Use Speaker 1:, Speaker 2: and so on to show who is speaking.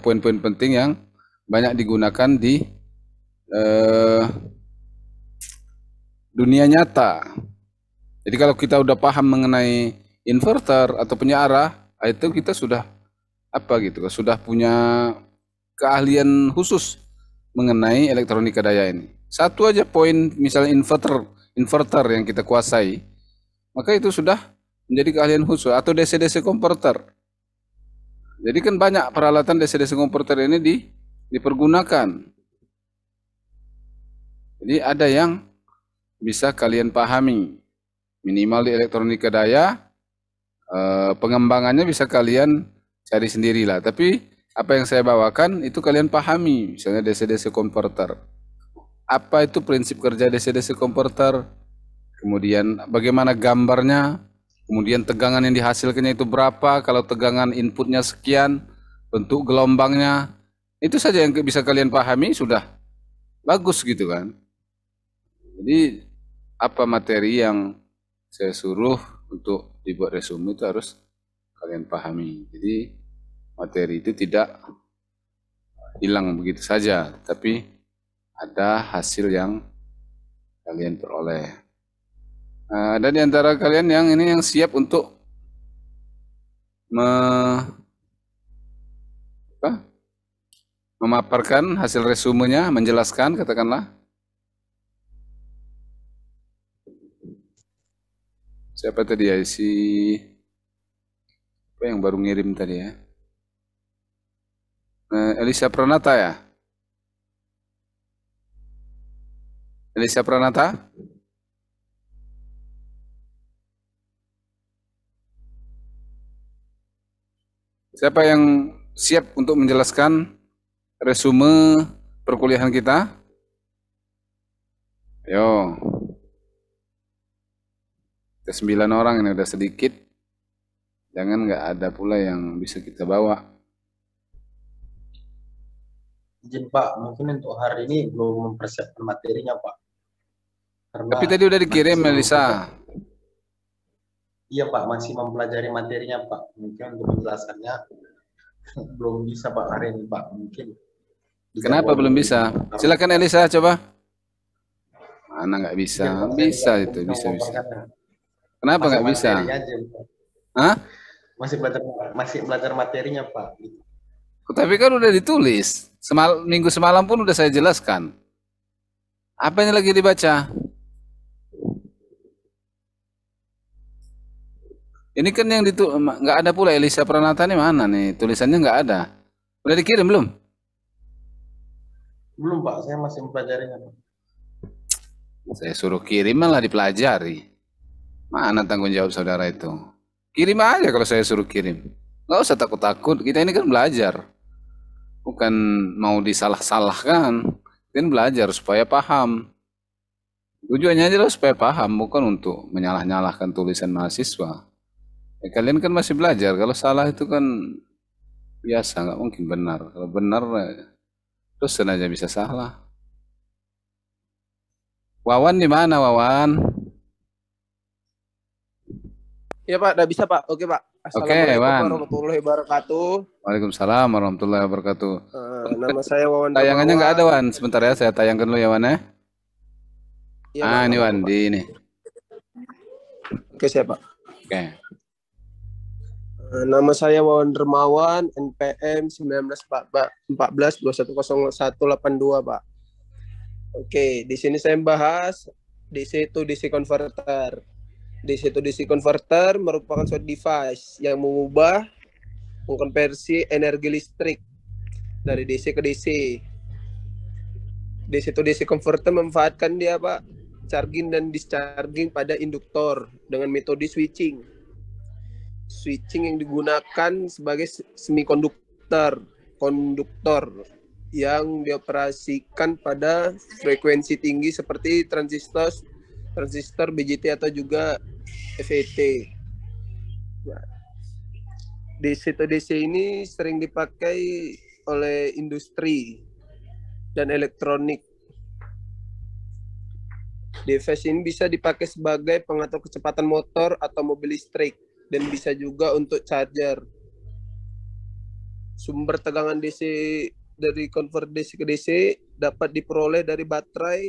Speaker 1: poin-poin penting yang banyak digunakan di eh, dunia nyata. Jadi kalau kita udah paham mengenai inverter atau penyearah, itu kita sudah apa gitu, sudah punya keahlian khusus mengenai elektronika daya ini. Satu aja poin misalnya inverter yang kita kuasai, maka itu sudah menjadi keahlian khusus atau DC-DC converter. Jadi kan banyak peralatan DC-DC converter ini dipergunakan. Jadi ada yang bisa kalian pahami. Minimal di elektronika daya, pengembangannya bisa kalian cari sendirilah. Tapi apa yang saya bawakan itu kalian pahami. Misalnya DC-DC converter. Apa itu prinsip kerja DC-DC converter? Kemudian bagaimana gambarnya? Kemudian tegangan yang dihasilkannya itu berapa? Kalau tegangan inputnya sekian, bentuk gelombangnya, itu saja yang bisa kalian pahami sudah bagus gitu kan. Jadi apa materi yang saya suruh untuk dibuat resume itu harus kalian pahami. Jadi materi itu tidak hilang begitu saja, tapi ada hasil yang kalian peroleh. Ada di antara kalian yang ini yang siap untuk memaparkan hasil resumenya, menjelaskan katakanlah. Siapa tadi ya? Apa yang baru ngirim tadi ya? Elisa Pranata ya? Elisa Pranata? Siapa yang siap untuk menjelaskan resume perkuliahan kita? Ayo. Kita 9 orang ini udah sedikit. Jangan nggak ada pula yang bisa kita bawa.
Speaker 2: Izin Pak, mungkin untuk hari ini belum mempersiapkan materinya Pak. Karena
Speaker 1: Tapi tadi udah dikirim Elisa.
Speaker 2: Iya Pak, masih mempelajari materinya Pak. Mungkin untuk menjelaskannya belum bisa Pak hari ini Pak. Mungkin.
Speaker 1: Kenapa belum bisa? Silakan Elisa coba. Mana nggak bisa?
Speaker 2: Iya, Pak,
Speaker 1: bisa itu, bisa. Kenapa nggak bisa? Hah?
Speaker 2: Masih belajar materinya Pak.
Speaker 1: Tapi kan udah ditulis. Minggu semalam pun udah saya jelaskan. Apa yang lagi dibaca? Ini kan yang nggak ada pula Elisa Pranata ini mana nih? Tulisannya nggak ada. Udah dikirim belum?
Speaker 2: Belum Pak, saya masih mempelajarinya Pak.
Speaker 1: Saya suruh kirim malah dipelajari. Mana tanggung jawab saudara itu? Kirim aja kalau saya suruh kirim. Nggak usah takut-takut. Kita ini kan belajar. Bukan mau disalah-salahkan. Kita kan belajar supaya paham. Tujuannya aja supaya paham, bukan untuk menyalah-nyalahkan tulisan mahasiswa. Kalian kan masih belajar. Kalau salah itu kan biasa, nggak mungkin benar. Kalau benar, terus aja bisa salah. Wawan di mana Wawan?
Speaker 3: Ya Pak, udah bisa Pak. Oke Pak. Assalamualaikum warahmatullahi wabarakatuh.
Speaker 1: Waalaikumsalam warahmatullahi wabarakatuh.
Speaker 3: Nama saya Wawan.
Speaker 1: Tayangannya nggak ada Wan. Sebentar ya, saya tayangkan dulu ya Wan ya. Ya, ini Wan di ini.
Speaker 3: Oke siapa?
Speaker 1: Oke.
Speaker 3: Nama saya Wawan Dermawan, NPM 1914-210182 Pak. Oke, di sini saya membahas DC to DC converter. DC to DC converter merupakan suatu device yang mengkonversi energi listrik dari DC ke DC. DC to DC converter memanfaatkan dia Pak, charging dan discharging pada induktor dengan metode switching. Switching yang digunakan sebagai semikonduktor yang dioperasikan pada frekuensi tinggi seperti transistor BJT atau juga FET. Nah, DC to DC ini sering dipakai oleh industri dan elektronik. Device ini bisa dipakai sebagai pengatur kecepatan motor atau mobil listrik dan bisa juga untuk charger. Sumber tegangan DC dari convert DC ke DC dapat diperoleh dari baterai